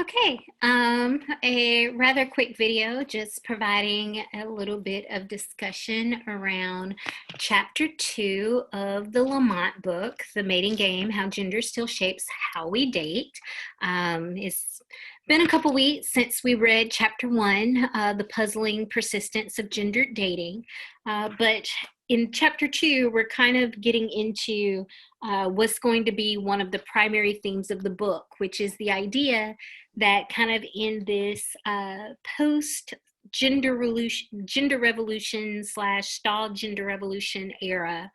Okay, a rather quick video just providing a little bit of discussion around chapter 2 of the Lamont book, The Mating Game, How Gender Still Shapes How We Date. It's been a couple weeks since we read chapter 1, The Puzzling Persistence of Gendered Dating, but in chapter 2, we're kind of getting into what's going to be one of the primary themes of the book, which is the idea that kind of in this post gender revolution slash stalled gender revolution era,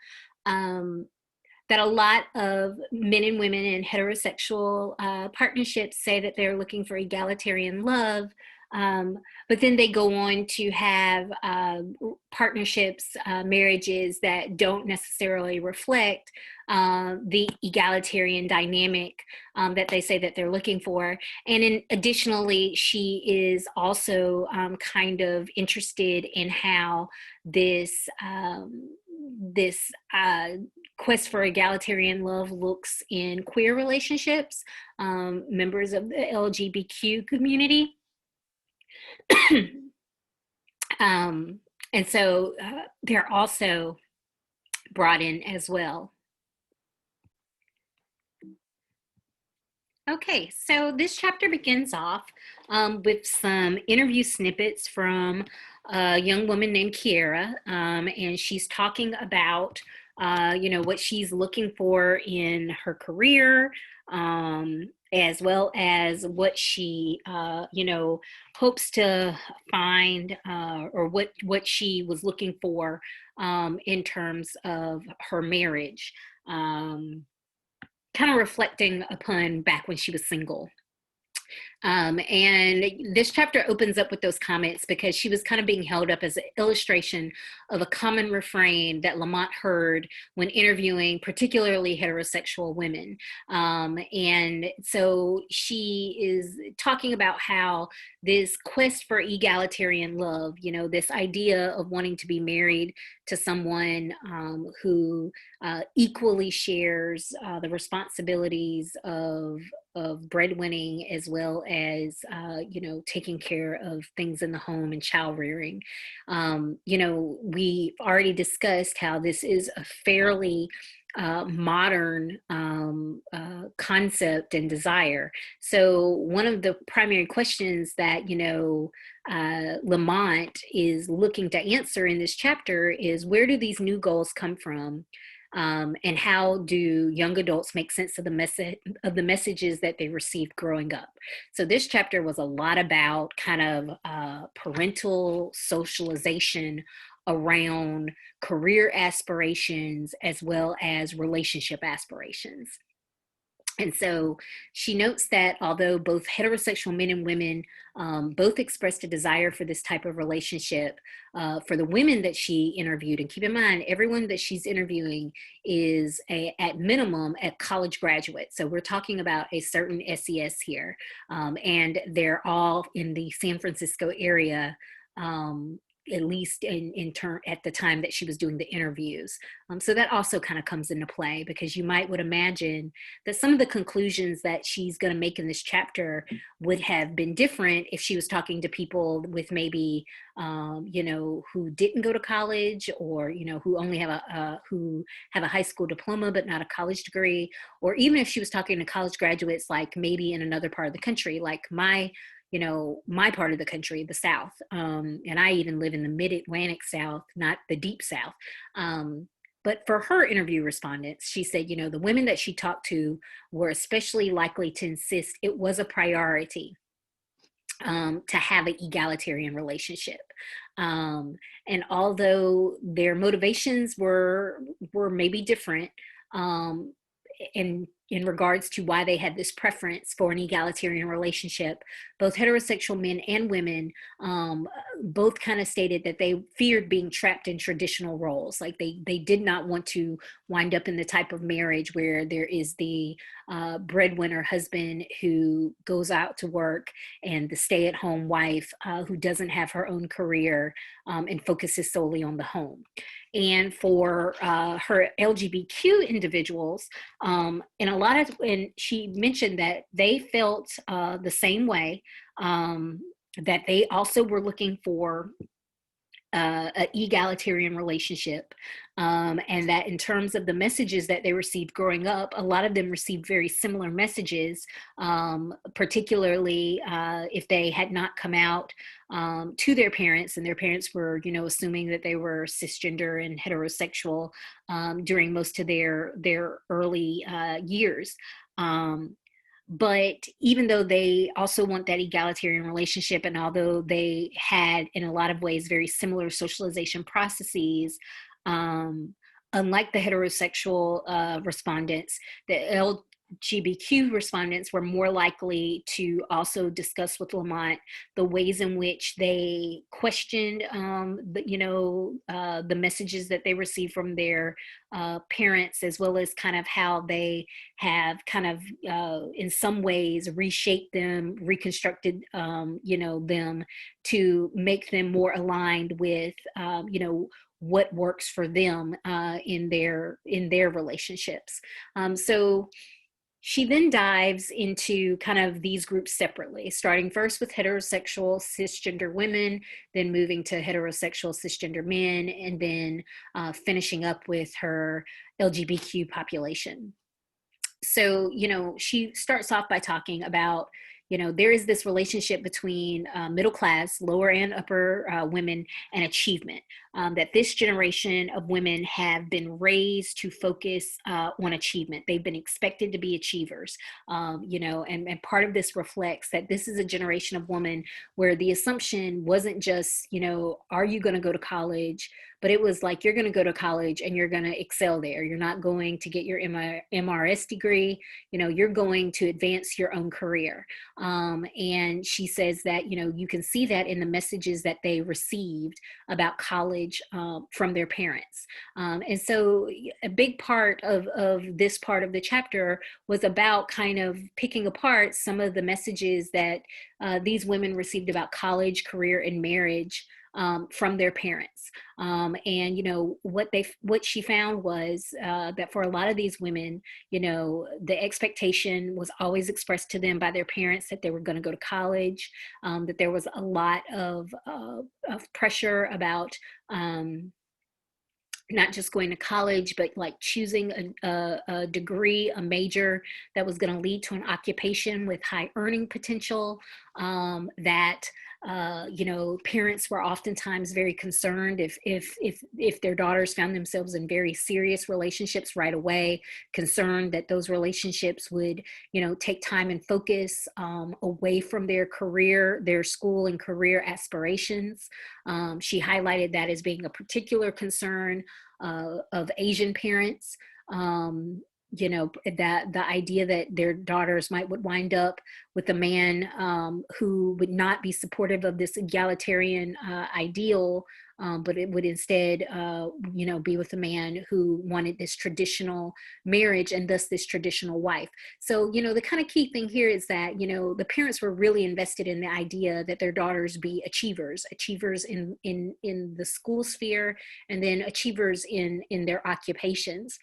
that a lot of men and women in heterosexual partnerships say that they're looking for egalitarian love, but then they go on to have partnerships, marriages that don't necessarily reflect the egalitarian dynamic that they say that they're looking for. And additionally, she is also kind of interested in how this quest for egalitarian love looks in queer relationships, members of the LGBTQ community. And so they're also brought in as well. Okay, so this chapter begins off with some interview snippets from a young woman named Kiera, and she's talking about what she's looking for in her career, as well as what she hopes to find, or what she was looking for in terms of her marriage, kind of reflecting upon back when she was single. And this chapter opens up with those comments because she was kind of being held up as an illustration of a common refrain that Lamont heard when interviewing particularly heterosexual women. And so she is talking about how this quest for egalitarian love, this idea of wanting to be married to someone who equally shares the responsibilities of breadwinning, as well as taking care of things in the home and child rearing. We've already discussed how this is a fairly modern concept and desire. So one of the primary questions that Lamont is looking to answer in this chapter is, where do these new goals come from? And how do young adults make sense of the messages that they received growing up? So this chapter was a lot about kind of parental socialization around career aspirations as well as relationship aspirations. And so she notes that although both heterosexual men and women both expressed a desire for this type of relationship, for the women that she interviewed, and keep in mind, everyone that she's interviewing is at minimum a college graduate. So we're talking about a certain SES here, and they're all in the San Francisco area, at least in turn at the time that she was doing the interviews. So that also kind of comes into play, because you would imagine that some of the conclusions that she's going to make in this chapter would have been different if she was talking to people with maybe, who didn't go to college, or, who only have a high school diploma, but not a college degree, or even if she was talking to college graduates, like maybe in another part of the country, like my part of the country, the South. And I even live in the mid-Atlantic South, not the deep South. But for her interview respondents, she said, the women that she talked to were especially likely to insist it was a priority to have an egalitarian relationship. And although their motivations were maybe different, in regards to why they had this preference for an egalitarian relationship, both heterosexual men and women both kind of stated that they feared being trapped in traditional roles. Like they did not want to wind up in the type of marriage where there is the breadwinner husband who goes out to work, and the stay-at-home wife who doesn't have her own career and focuses solely on the home. And for her LGBTQ individuals, and she mentioned that they felt the same way, that they also were looking for an egalitarian relationship, and that in terms of the messages that they received growing up, a lot of them received very similar messages, particularly if they had not come out to their parents, and their parents were, assuming that they were cisgender and heterosexual during most of their early years. But even though they also want that egalitarian relationship, and although they had, in a lot of ways, very similar socialization processes, um, unlike the heterosexual respondents, the LGBTQ respondents were more likely to also discuss with Lamont the ways in which they questioned, the messages that they received from their parents, as well as kind of how they have kind of, in some ways, reshaped them, reconstructed, them to make them more aligned with, what works for them in their relationships. So she then dives into kind of these groups separately, starting first with heterosexual cisgender women, then moving to heterosexual cisgender men, and then finishing up with her LGBTQ population. So, she starts off by talking about, there is this relationship between middle class, lower and upper women, and achievement. That this generation of women have been raised to focus on achievement. They've been expected to be achievers, and part of this reflects that this is a generation of women where the assumption wasn't just, are you going to go to college? But it was like, you're going to go to college and you're going to excel there. You're not going to get your MRS degree. You're going to advance your own career. And she says that, you can see that in the messages that they received about college from their parents. And so a big part of this part of the chapter was about kind of picking apart some of the messages that these women received about college, career, and marriage from their parents. And what she found was that for a lot of these women, the expectation was always expressed to them by their parents that they were going to go to college, that there was a lot of pressure about not just going to college, but like choosing a degree, a major that was going to lead to an occupation with high earning potential. That parents were oftentimes very concerned if their daughters found themselves in very serious relationships right away, concerned that those relationships would, take time and focus away from their career, their school and career aspirations. She highlighted that as being a particular concern of Asian parents. That the idea that their daughters would wind up with a man who would not be supportive of this egalitarian ideal, but it would instead, be with a man who wanted this traditional marriage and thus this traditional wife. So, the kind of key thing here is that, the parents were really invested in the idea that their daughters be achievers in the school sphere, and then achievers in their occupations.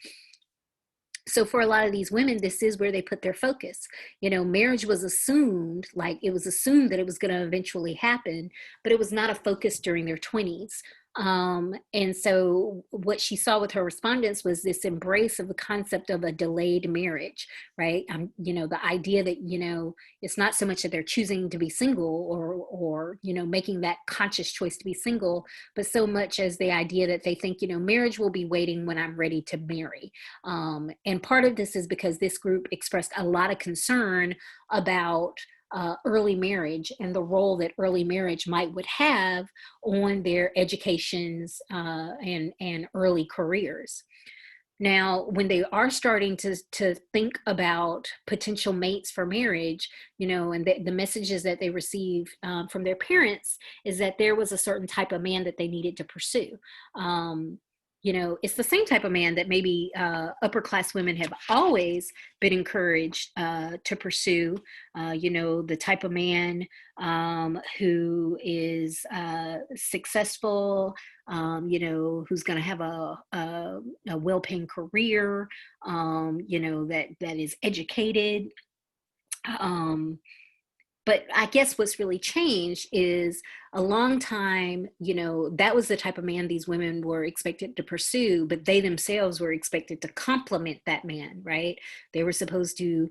So for a lot of these women, this is where they put their focus. Marriage was assumed, like it was assumed that it was going to eventually happen, but it was not a focus during their 20s. And so what she saw with her respondents was this embrace of the concept of a delayed marriage, right? The idea that, it's not so much that they're choosing to be single or making that conscious choice to be single, but so much as the idea that they think, marriage will be waiting when I'm ready to marry. And part of this is because this group expressed a lot of concern about early marriage and the role that early marriage would have on their educations and early careers. Now, when they are starting to think about potential mates for marriage, and the messages that they receive from their parents is that there was a certain type of man that they needed to pursue. it's the same type of man that maybe upper class women have always been encouraged to pursue. The type of man who is successful, who's going to have a well-paying career, that is educated. Um, but I guess what's really changed is a long time, that was the type of man these women were expected to pursue, but they themselves were expected to complement that man, right? They were supposed to,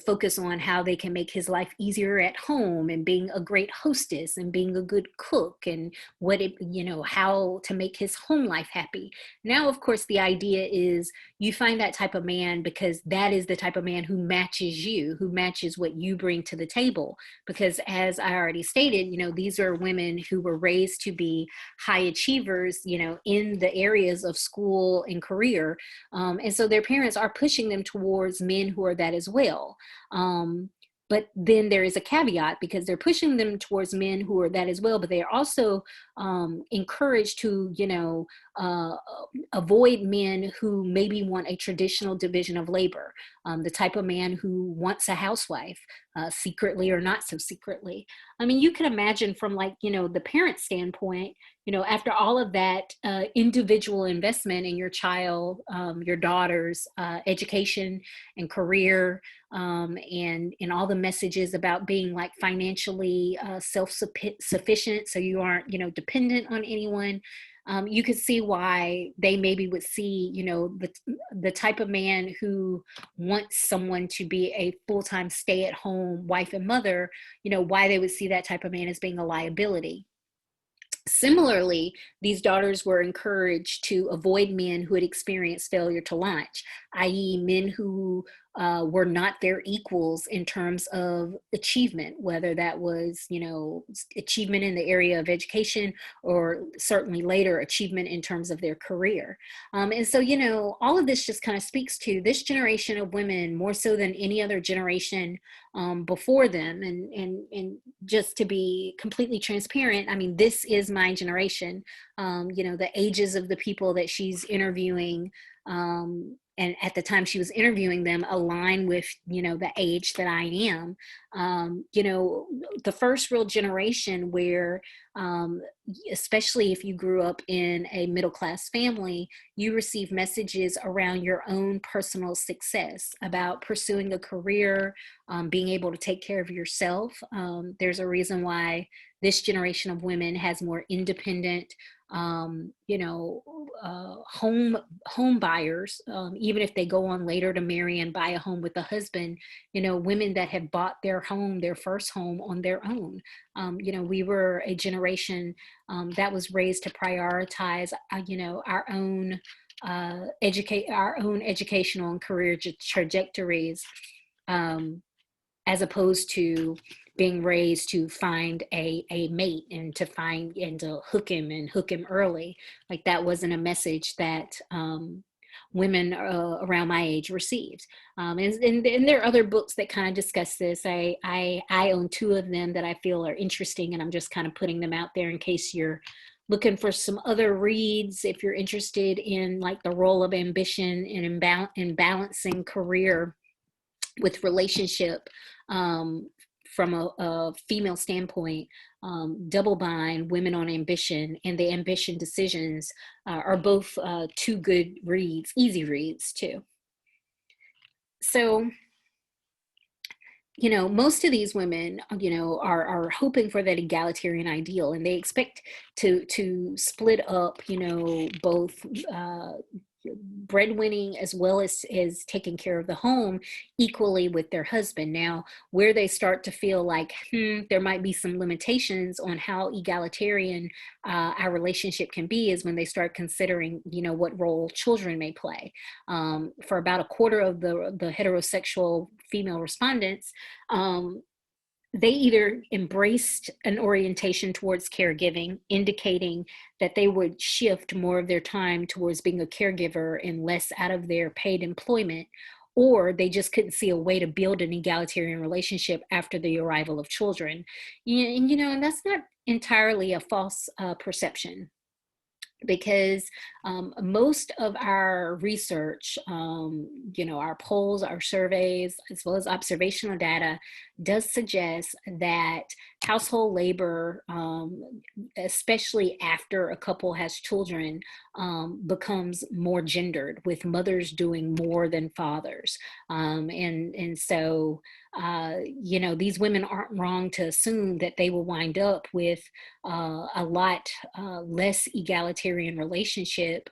focus on how they can make his life easier at home, and being a great hostess, and being a good cook, and how to make his home life happy. Now, of course, the idea is you find that type of man because that is the type of man who matches you, who matches what you bring to the table. Because as I already stated, these are women who were raised to be high achievers, in the areas of school and career. And so their parents are pushing them towards men who are that as well. But then there is a caveat, because they're pushing them towards men who are that as well, but they are also encouraged to, uh, avoid men who maybe want a traditional division of labor, the type of man who wants a housewife, secretly or not so secretly. I mean, you can imagine from the parent standpoint, after all of that individual investment in your child, your daughter's education and career, and all the messages about being like financially self-sufficient, so you aren't dependent on anyone. You could see why they maybe would see the type of man who wants someone to be a full-time stay-at-home wife and mother, why they would see that type of man as being a liability. Similarly, these daughters were encouraged to avoid men who had experienced failure to launch, i.e., men who were not their equals in terms of achievement, whether that was, achievement in the area of education, or certainly later achievement in terms of their career. And so, all of this just kind of speaks to this generation of women more so than any other generation before them. And just to be completely transparent, I mean, this is my generation. The ages of the people that she's interviewing, and at the time she was interviewing them, align with the age that I am. The first real generation where, especially if you grew up in a middle class family, you receive messages around your own personal success, about pursuing a career, being able to take care of yourself. There's a reason why this generation of women has more independent, home buyers, even if they go on later to marry and buy a home with a husband. Women that have bought their home, their first home, on their own. We were a generation that was raised to prioritize, our own educational and career trajectories, as opposed to being raised to find a mate, and to hook him early. Like, that wasn't a message that women around my age received. And there are other books that kind of discuss this. I own two of them that I feel are interesting, and I'm just kind of putting them out there in case you're looking for some other reads, if you're interested in like the role of ambition in balancing career with relationship. From a female standpoint, Double Bind, Women on Ambition, and The Ambition Decisions are both two good reads, easy reads too. So, most of these women, are hoping for that egalitarian ideal, and they expect to split up, both breadwinning as well as taking care of the home equally with their husband. Now, where they start to feel like there might be some limitations on how egalitarian our relationship can be is when they start considering, what role children may play. For about a quarter of the heterosexual female respondents, they either embraced an orientation towards caregiving, indicating that they would shift more of their time towards being a caregiver and less out of their paid employment, or they just couldn't see a way to build an egalitarian relationship after the arrival of children. And that's not entirely a false perception. because most of our research, our polls, our surveys, as well as observational data, does suggest that household labor, especially after a couple has children, becomes more gendered, with mothers doing more than fathers. And so, these women aren't wrong to assume that they will wind up with a lot less egalitarian relationship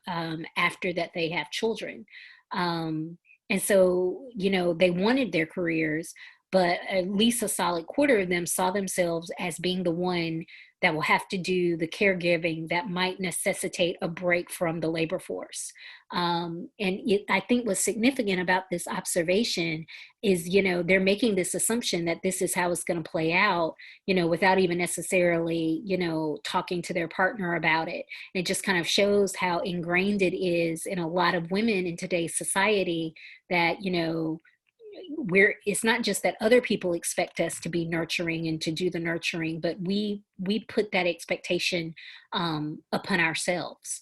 after that they have children. Um, and so, they wanted their careers, but at least a solid quarter of them saw themselves as being the one that will have to do the caregiving that might necessitate a break from the labor force. I think what's significant about this observation is, they're making this assumption that this is how it's going to play out, without even necessarily, talking to their partner about it. It just kind of shows how ingrained it is in a lot of women in today's society that, it's not just that other people expect us to be nurturing and to do the nurturing, but we put that expectation upon ourselves.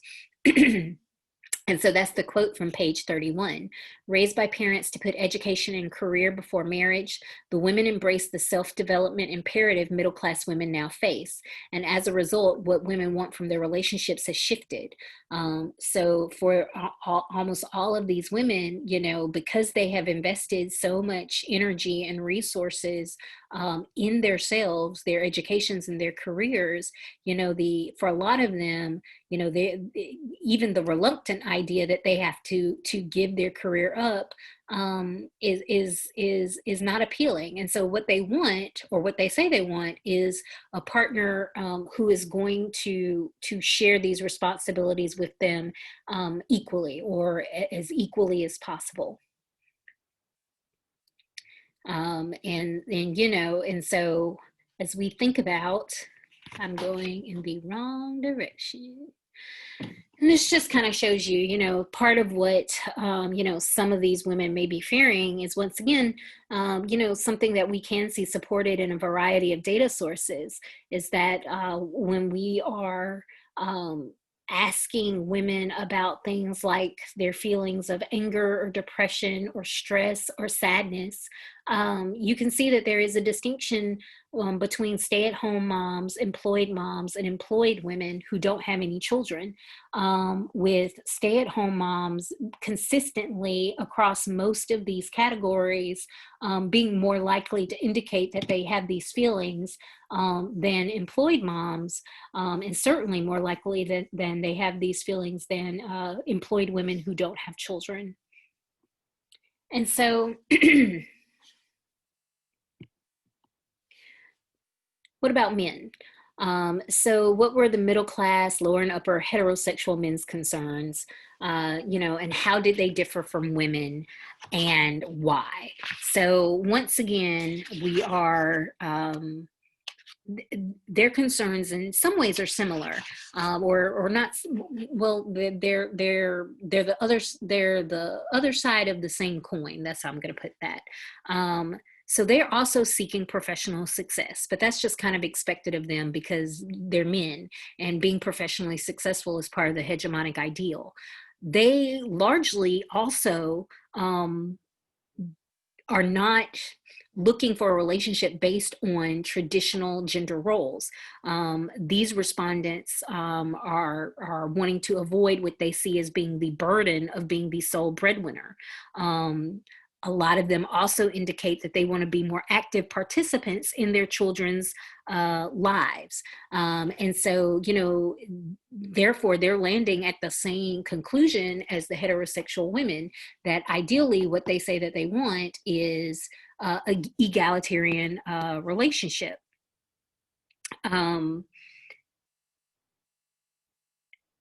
And so that's the quote from page 31. Raised by parents to put education and career before marriage, the women embrace the self-development imperative middle-class women now face. And as a result, what women want from their relationships has shifted. So for almost all of these women, because they have invested so much energy and resources in themselves, their educations and their careers, for a lot of them, even the reluctant idea that they have to give their career up is not appealing. And so what they want, or what they say they want, is a partner who is going to share these responsibilities with them equally, or as equally as possible. And so as we think about, I'm going in the wrong direction. And this just kind of shows you, part of what, some of these women may be fearing is, once again, something that we can see supported in a variety of data sources, is that when we are asking women about things like their feelings of anger or depression or stress or sadness, you can see that there is a distinction between stay-at-home moms, and employed women who don't have any children, with stay-at-home moms consistently across most of these categories being more likely to indicate that they have these feelings than employed moms, and certainly more likely than they have these feelings than employed women who don't have children. And so what about men? So what were the middle class, lower and upper heterosexual men's concerns, and how did they differ from women, and why? So once again, we are, their concerns in some ways are similar, or not. Well, they're the other side of the same coin. That's how I'm going to put that. So they're also seeking professional success, but that's just kind of expected of them because they're men, and being professionally successful is part of the hegemonic ideal. They largely also are not looking for a relationship based on traditional gender roles. These respondents are wanting to avoid what they see as being the burden of being the sole breadwinner. A lot of them also indicate that they want to be more active participants in their children's lives. And so, therefore, they're landing at the same conclusion as the heterosexual women, that ideally what they say that they want is an egalitarian relationship.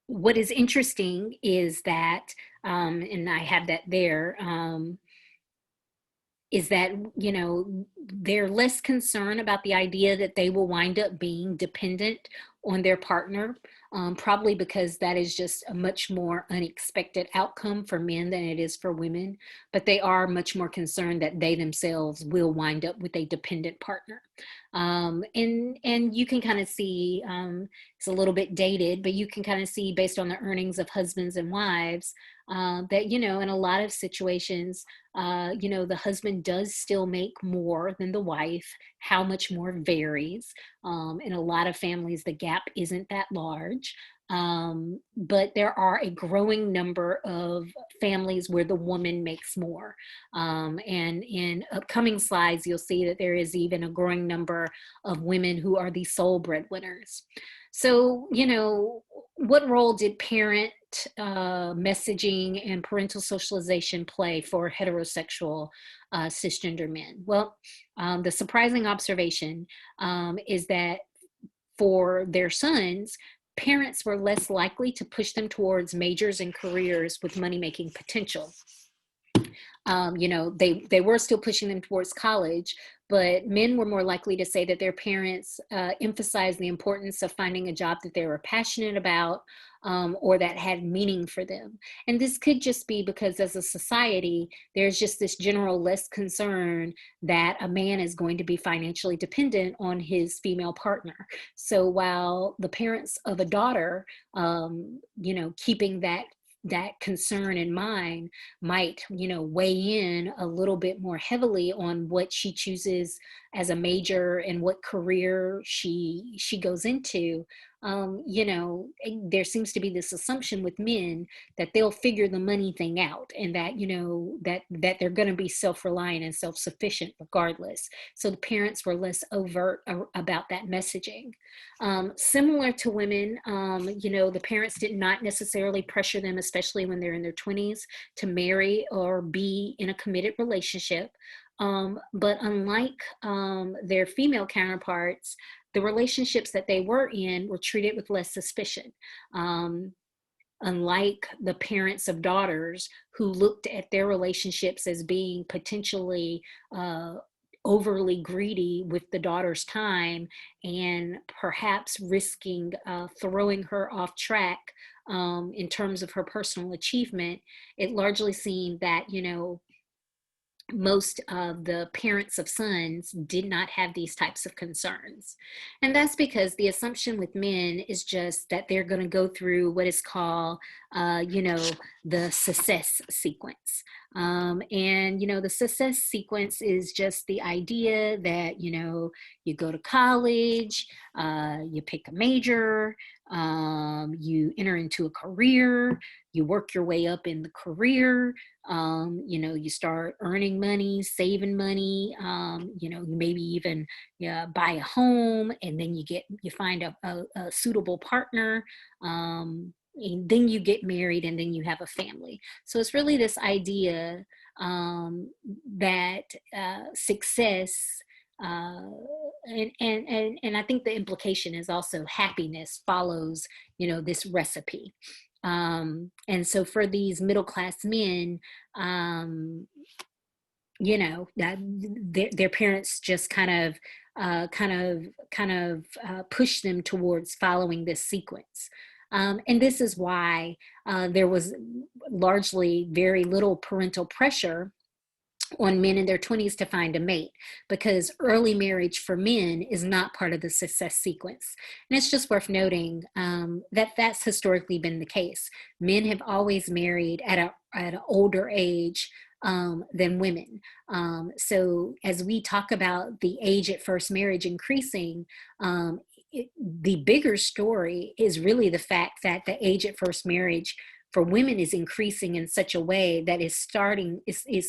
What is interesting is that, and I have that there, is that, they're less concerned about the idea that they will wind up being dependent on their partner, probably because that is just a much more unexpected outcome for men than it is for women. But they are much more concerned that they themselves will wind up with a dependent partner. And you can kind of see, it's a little bit dated, but you can kind of see based on the earnings of husbands and wives, that, in a lot of situations, the husband does still make more than the wife. How much more varies. In a lot of families, the gap isn't that large. But there are a growing number of families where the woman makes more. And in upcoming slides, you'll see that there is even a growing number of women who are the sole breadwinners. So, what role did parent messaging and parental socialization play for heterosexual cisgender men? Well, the surprising observation is that for their sons, parents were less likely to push them towards majors and careers with money-making potential. They were still pushing them towards college, but men were more likely to say that their parents emphasized the importance of finding a job that they were passionate about, or that had meaning for them. And this could just be because as a society, there's just this general less concern that a man is going to be financially dependent on his female partner. So while the parents of a daughter, keeping that concern in mind might, weigh in a little bit more heavily on what she chooses as a major and what career she goes into. There seems to be this assumption with men that they'll figure the money thing out, and that, that they're going to be self-reliant and self-sufficient regardless. So the parents were less overt about that messaging. Similar to women, the parents did not necessarily pressure them, especially when they're in their 20s, to marry or be in a committed relationship. But unlike their female counterparts, the relationships that they were in were treated with less suspicion. Unlike the parents of daughters who looked at their relationships as being potentially overly greedy with the daughter's time and perhaps risking throwing her off track in terms of her personal achievement, it largely seemed that, most of the parents of sons did not have these types of concerns. And that's because the assumption with men is just that they're going to go through what is called, the success sequence. The success sequence is just the idea that, you go to college, you pick a major, you enter into a career, you work your way up in the career, you start earning money, saving money, you maybe even buy a home, and then you find a suitable partner, and then you get married, and then you have a family. So it's really this idea that success, and I think the implication is also happiness follows, this recipe. And so for these middle-class men, that their parents just kind of push them towards following this sequence. And this is why there was largely very little parental pressure on men in their 20s to find a mate, because early marriage for men is not part of the success sequence. And it's just worth noting that that's historically been the case. Men have always married at an older age than women. So as we talk about the age at first marriage increasing, the bigger story is really the fact that the age at first marriage for women is increasing in such a way that is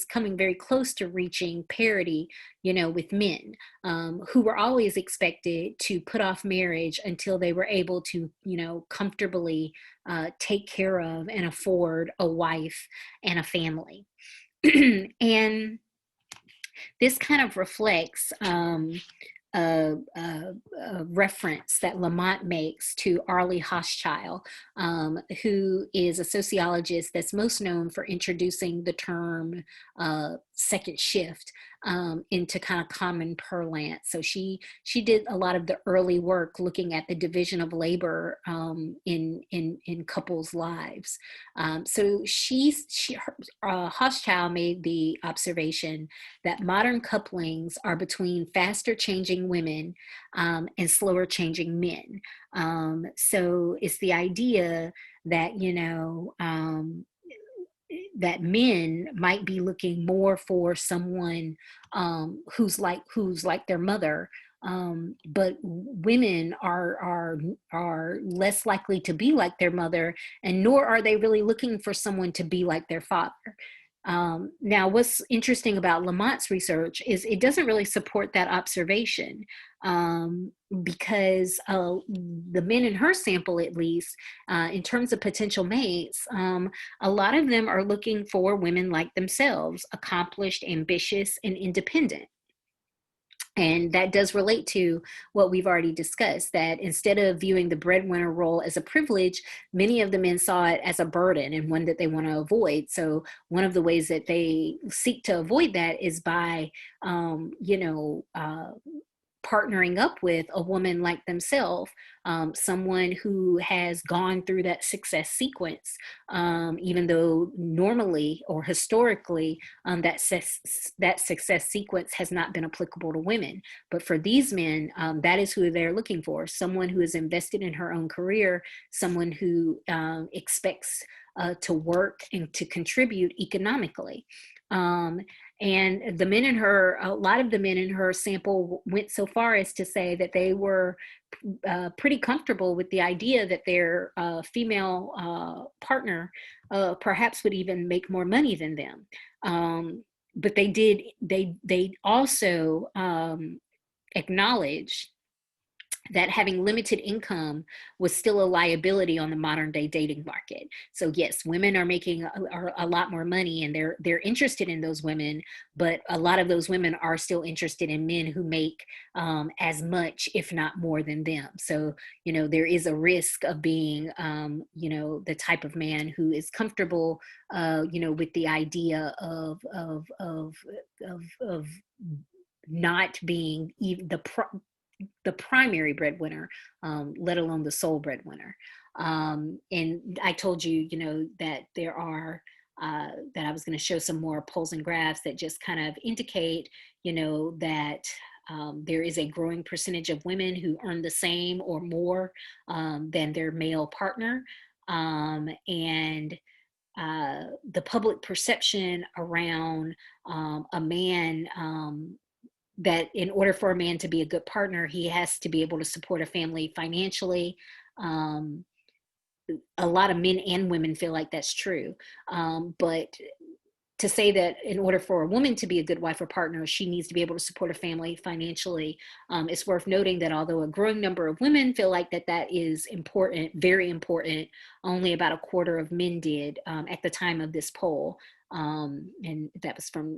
coming very close to reaching parity, with men, who were always expected to put off marriage until they were able to, comfortably take care of and afford a wife and a family. And this kind of reflects a reference that Lamont makes to Arlie Hochschild, who is a sociologist that's most known for introducing the term second shift into kind of common parlance. So she did a lot of the early work looking at the division of labor in couples' lives. So Hochschild made the observation that modern couplings are between faster changing women and slower changing men. So it's the idea that, that men might be looking more for someone who's like their mother, but women are less likely to be like their mother, and nor are they really looking for someone to be like their father. Now, what's interesting about Lamont's research is it doesn't really support that observation, because the men in her sample, at least, in terms of potential mates, a lot of them are looking for women like themselves, accomplished, ambitious, and independent. And that does relate to what we've already discussed, that instead of viewing the breadwinner role as a privilege, many of the men saw it as a burden and one that they want to avoid. So one of the ways that they seek to avoid that is by, partnering up with a woman like themselves, someone who has gone through that success sequence, even though normally or historically that success sequence has not been applicable to women. But for these men, that is who they're looking for, someone who is invested in her own career, someone who expects to work and to contribute economically. And a lot of the men in her sample went so far as to say that they were pretty comfortable with the idea that their female partner perhaps would even make more money than them. But they also acknowledge that having limited income was still a liability on the modern day dating market. So yes, women are making a lot more money, and they're interested in those women, but a lot of those women are still interested in men who make as much, if not more, than them. So there is a risk of being the type of man who is comfortable with the idea of not being even the primary breadwinner, let alone the sole breadwinner. And I told you, that there are, that I was going to show some more polls and graphs that just kind of indicate, that there is a growing percentage of women who earn the same or more than their male partner. And the public perception around a man, that in order for a man to be a good partner, he has to be able to support a family financially. A lot of men and women feel like that's true. But to say that in order for a woman to be a good wife or partner, she needs to be able to support a family financially, it's worth noting that although a growing number of women feel like that is important, very important, only about a quarter of men did at the time of this poll. And that was from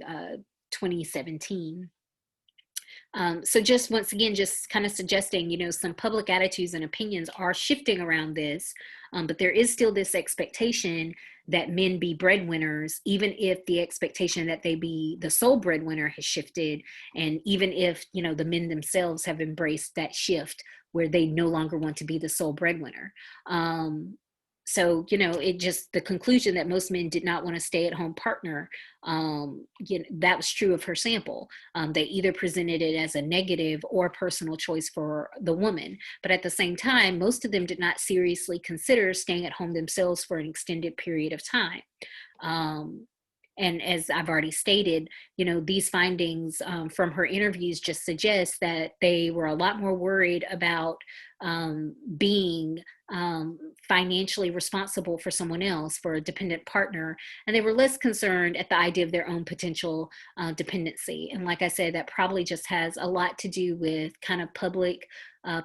2017. So just once again, just kind of suggesting, some public attitudes and opinions are shifting around this, but there is still this expectation that men be breadwinners, even if the expectation that they be the sole breadwinner has shifted, and even if, the men themselves have embraced that shift where they no longer want to be the sole breadwinner. So, it just, the conclusion that most men did not want a stay-at-home partner, that was true of her sample. They either presented it as a negative or personal choice for the woman. But at the same time, most of them did not seriously consider staying at home themselves for an extended period of time. And as I've already stated, these findings from her interviews just suggest that they were a lot more worried about being financially responsible for someone else, for a dependent partner, and they were less concerned at the idea of their own potential dependency. And like I said, that probably just has a lot to do with kind of public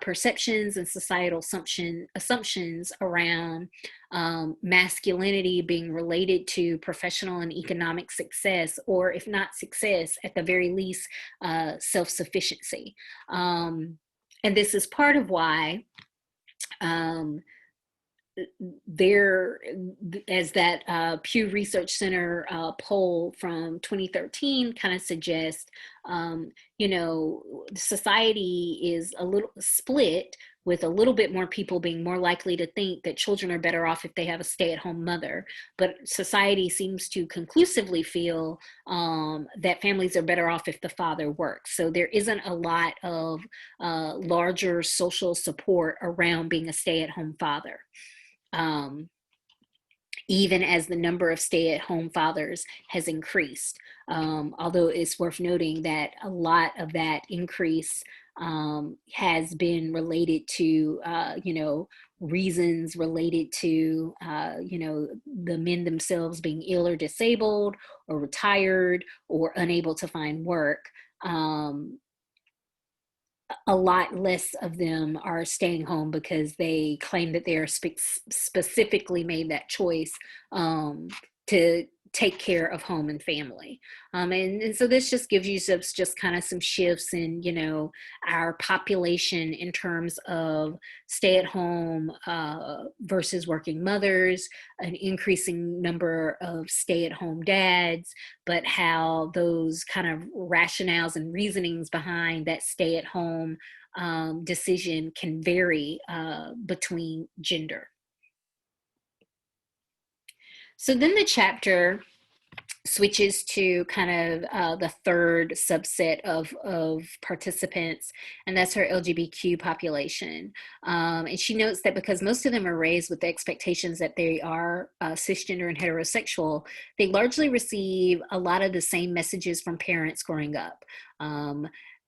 perceptions and societal assumptions around masculinity being related to professional and economic success, or if not success, at the very least, self-sufficiency. And this is part of why there, as that Pew Research Center poll from 2013 kind of suggests, you know, society is a little split, with a little bit more people being more likely to think that children are better off if they have a stay-at-home mother. But society seems to conclusively feel that families are better off if the father works. So there isn't a lot of larger social support around being a stay-at-home father. Um, Even as the number of stay-at-home fathers has increased. Although it's worth noting that a lot of that increase has been related to, you know, reasons related to, you know, the men themselves being ill or disabled or retired or unable to find work. A lot less of them are staying home because they claim that they are specifically made that choice to take care of home and family. And so this just gives you just kind of some shifts in, you know, our population in terms of stay-at-home versus working mothers, an increasing number of stay-at-home dads, but how those kind of rationales and reasonings behind that stay-at-home decision can vary between gender. So then the chapter switches to kind of the third subset of participants, and that's her LGBTQ population. And she notes that because most of them are raised with the expectations that they are cisgender and heterosexual, they largely receive a lot of the same messages from parents growing up.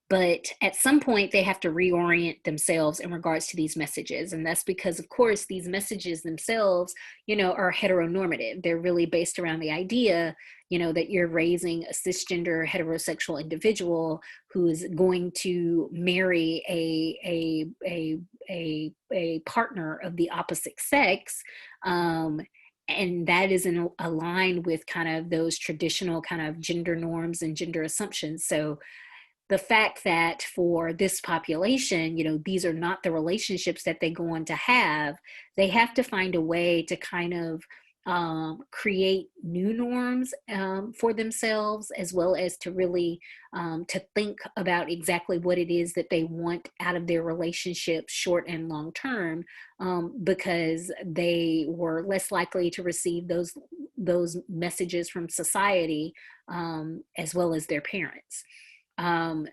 But at some point, they have to reorient themselves in regards to these messages. And that's because, of course, these messages themselves, you know, are heteronormative. They're really based around the idea, you know, that you're raising a cisgender heterosexual individual who is going to marry a partner of the opposite sex. And that is in aligned with kind of those traditional kind of gender norms and gender assumptions. So the fact that for this population, you know, these are not the relationships that they go on to have, they have to find a way to kind of create new norms for themselves, as well as to really to think about exactly what it is that they want out of their relationships, short and long term, because they were less likely to receive those messages from society, as well as their parents. Um,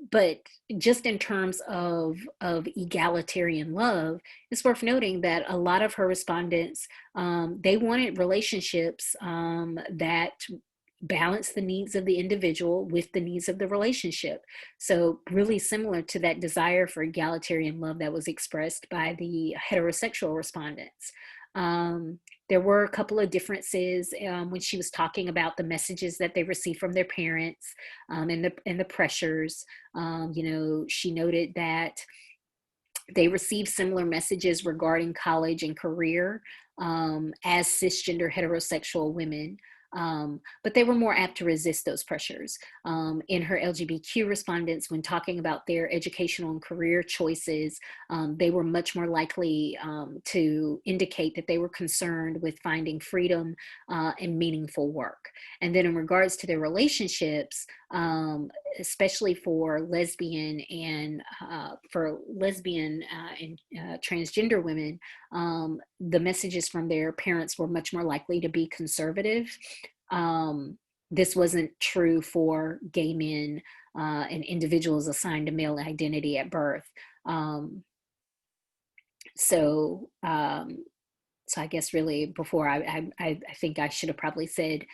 but just in terms of egalitarian love, it's worth noting that a lot of her respondents, they wanted relationships that balance the needs of the individual with the needs of the relationship. So really similar to that desire for egalitarian love that was expressed by the heterosexual respondents. There were a couple of differences when she was talking about the messages that they received from their parents, and the pressures. You know, she noted that they received similar messages regarding college and career as cisgender heterosexual women. But they were more apt to resist those pressures. In her LGBTQ respondents, when talking about their educational and career choices, they were much more likely to indicate that they were concerned with finding freedom and meaningful work. And then in regards to their relationships, especially for lesbian and transgender women, the messages from their parents were much more likely to be conservative. This wasn't true for gay men and individuals assigned a male identity at birth. So I guess really before I think I should have probably said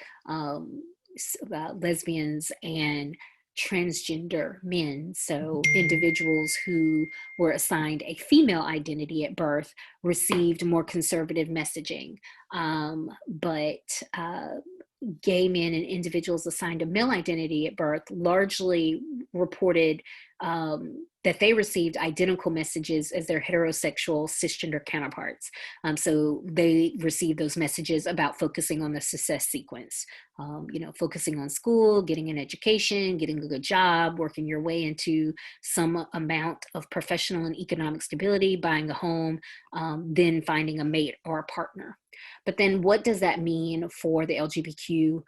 lesbians and transgender men. So individuals who were assigned a female identity at birth received more conservative messaging. But gay men and individuals assigned a male identity at birth largely reported that they received identical messages as their heterosexual cisgender counterparts. So they received those messages about focusing on the success sequence, focusing on school, getting an education, getting a good job, working your way into some amount of professional and economic stability, buying a home, then finding a mate or a partner. But then what does that mean for the LGBTQ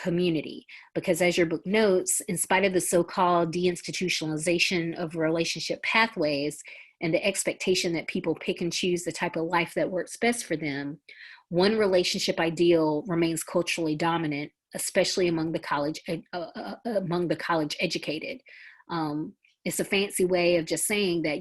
community? Because as your book notes, in spite of the so-called deinstitutionalization of relationship pathways and the expectation that people pick and choose the type of life that works best for them, one relationship ideal remains culturally dominant, especially among the college educated. It's a fancy way of just saying that,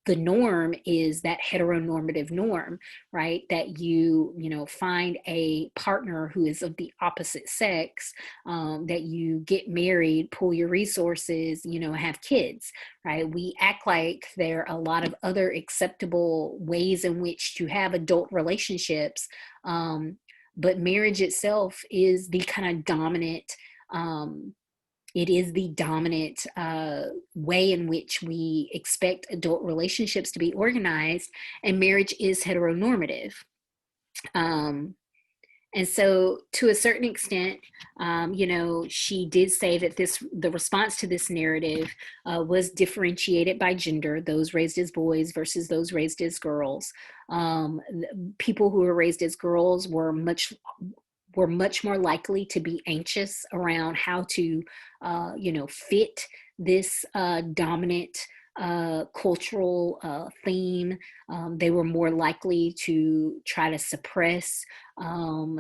the norm is that heteronormative norm, right? That you find a partner who is of the opposite sex, that you get married, pool your resources, have kids, right? We act like there are a lot of other acceptable ways in which to have adult relationships, but marriage itself is the kind of dominant it is the dominant way in which we expect adult relationships to be organized, and marriage is heteronormative. And so to a certain extent, she did say that the response to this narrative was differentiated by gender, those raised as boys versus those raised as girls. People who were raised as girls were much more likely to be anxious around how to, fit this dominant cultural theme. They were more likely to try to suppress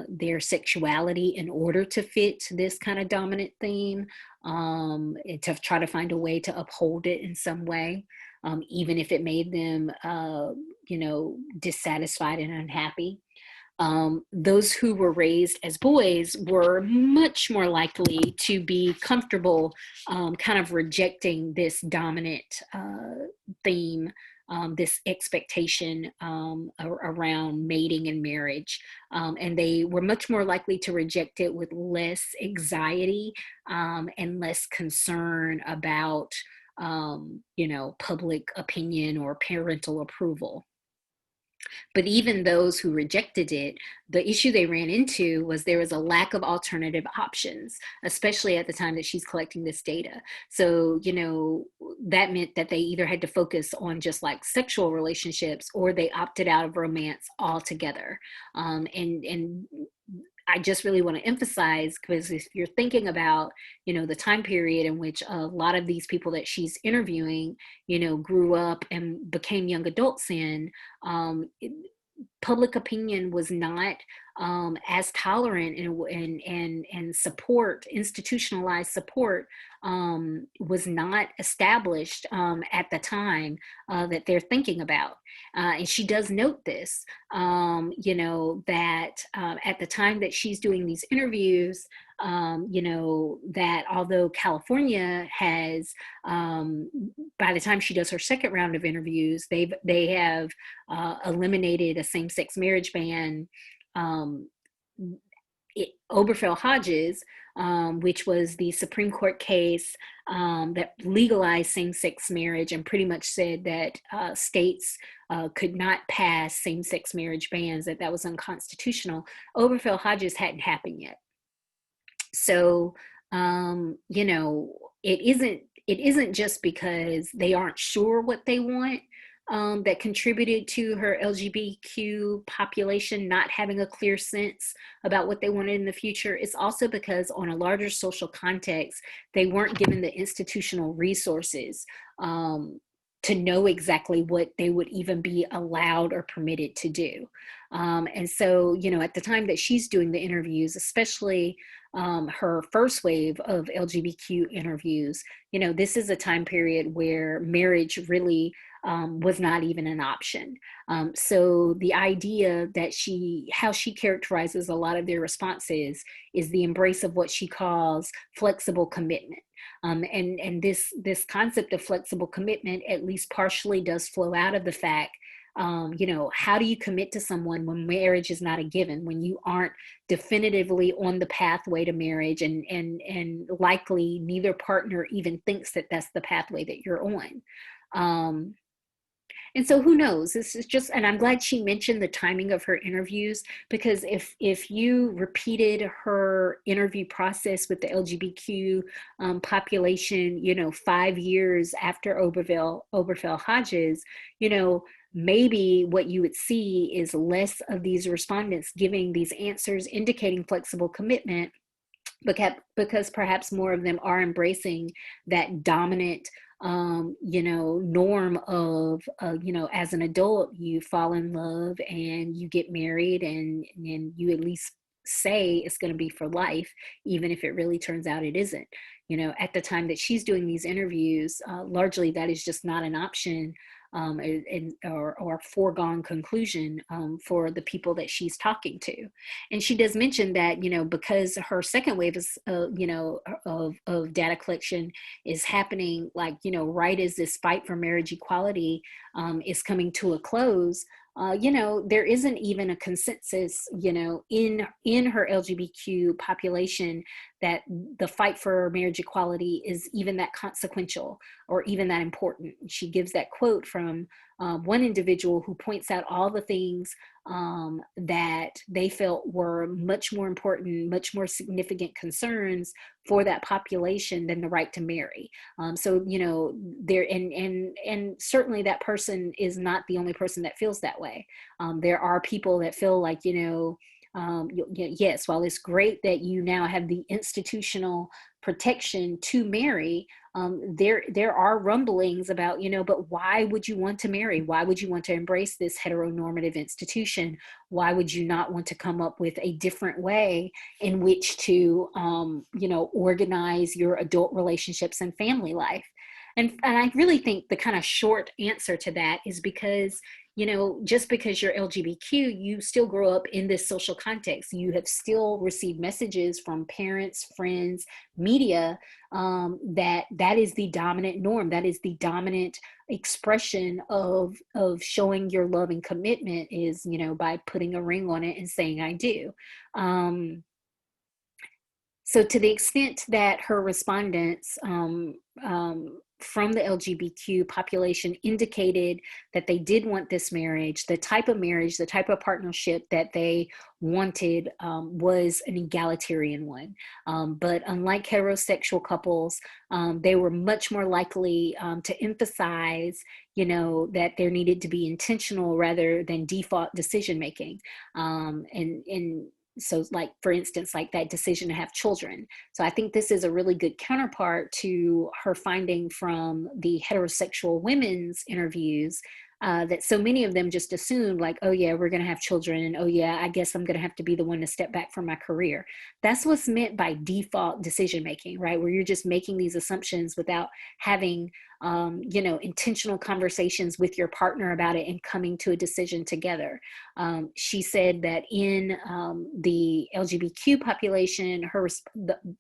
their sexuality in order to fit this kind of dominant theme, and to try to find a way to uphold it in some way, even if it made them, dissatisfied and unhappy. Those who were raised as boys were much more likely to be comfortable kind of rejecting this dominant theme, this expectation around mating and marriage. And they were much more likely to reject it with less anxiety and less concern about, public opinion or parental approval. But even those who rejected it, the issue they ran into was there was a lack of alternative options, especially at the time that she's collecting this data. So, that meant that they either had to focus on just like sexual relationships, or they opted out of romance altogether. And I just really want to emphasize, because if you're thinking about, the time period in which a lot of these people that she's interviewing, grew up and became young adults in, public opinion was not as tolerant, and support, institutionalized support, was not established at the time that they're thinking about. And she does note this, that at the time that she's doing these interviews, that although California has, by the time she does her second round of interviews, they have eliminated a same-sex marriage ban. Obergefell-Hodges, which was the Supreme Court case that legalized same-sex marriage and pretty much said that states could not pass same-sex marriage bans, that was unconstitutional. Obergefell-Hodges hadn't happened yet. So, it isn't just because they aren't sure what they want that contributed to her LGBTQ population not having a clear sense about what they wanted in the future. It's also because on a larger social context, they weren't given the institutional resources to know exactly what they would even be allowed or permitted to do. And so, at the time that she's doing the interviews, especially her first wave of LGBTQ interviews, this is a time period where marriage really was not even an option. So the idea that how she characterizes a lot of their responses is the embrace of what she calls flexible commitment. And this concept of flexible commitment at least partially does flow out of the fact How do you commit to someone when marriage is not a given, when you aren't definitively on the pathway to marriage, and likely neither partner even thinks that that's the pathway that you're on. Um, and so who knows? This is just, and I'm glad she mentioned the timing of her interviews, because if you repeated her interview process with the LGBTQ population, 5 years after Oberfell Hodges, you know, maybe what you would see is less of these respondents giving these answers indicating flexible commitment, because perhaps more of them are embracing that dominant norm of as an adult you fall in love and you get married, and you at least say it's going to be for life, even if it really turns out it isn't. At the time that she's doing these interviews, largely that is just not an option, or foregone conclusion for the people that she's talking to. And she does mention that, because her second wave is, of data collection is happening, like, right as this fight for marriage equality is coming to a close. There isn't even a consensus, in her LGBTQ population, that the fight for marriage equality is even that consequential or even that important. She gives that quote from one individual who points out all the things that they felt were much more important, much more significant concerns for that population than the right to marry. So there, and certainly that person is not the only person that feels that way. There are people that feel like, yes, while it's great that you now have the institutional protection to marry, there are rumblings about, but why would you want to marry? Why would you want to embrace this heteronormative institution? Why would you not want to come up with a different way in which to, organize your adult relationships and family life? And I really think the kind of short answer to that is because, just because you're LGBTQ, you still grow up in this social context. You have still received messages from parents, friends, media, that is the dominant norm. That is the dominant expression of showing your love and commitment is, by putting a ring on it and saying I do. So to the extent that her respondents from the LGBTQ population indicated that they did want this marriage, the type of partnership that they wanted was an egalitarian one. But unlike heterosexual couples, they were much more likely to emphasize, that there needed to be intentional rather than default decision making. And so, like, for instance, like that decision to have children. So I think this is a really good counterpart to her finding from the heterosexual women's interviews, that so many of them just assumed, like, oh yeah, we're going to have children, and oh yeah, I guess I'm going to have to be the one to step back from my career. That's what's meant by default decision making, right? Where you're just making these assumptions without having intentional conversations with your partner about it and coming to a decision together. She said that in the LGBTQ population,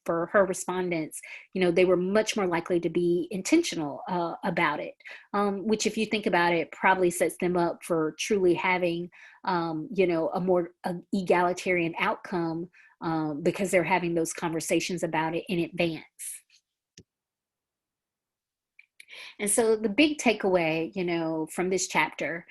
for her respondents, they were much more likely to be intentional about it, which, if you think about it, probably sets them up for truly having, a more egalitarian outcome, because they're having those conversations about it in advance. And so the big takeaway, from this chapter,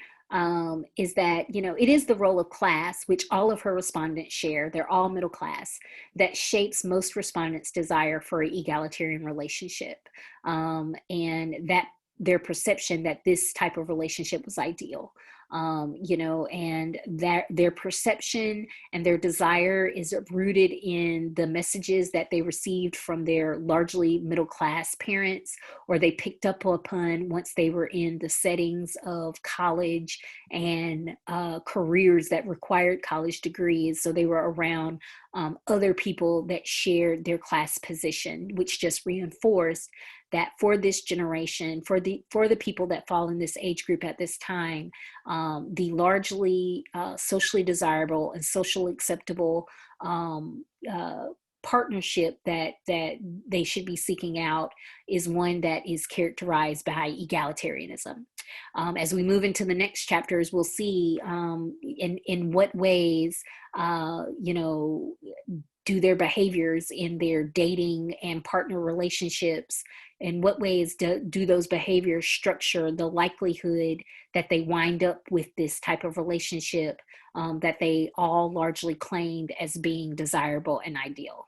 is that, it is the role of class, which all of her respondents share, they're all middle class, that shapes most respondents' desire for an egalitarian relationship. And that their perception that this type of relationship was ideal. And that their perception and their desire is rooted in the messages that they received from their largely middle class parents, or they picked up upon once they were in the settings of college and careers that required college degrees. So they were around other people that shared their class position, which just reinforced that for this generation, for the people that fall in this age group at this time, the largely socially desirable and socially acceptable partnership that they should be seeking out is one that is characterized by egalitarianism. As we move into the next chapters, we'll see in what ways, do their behaviors in their dating and partner relationships, in what ways do those behaviors structure the likelihood that they wind up with this type of relationship that they all largely claimed as being desirable and ideal.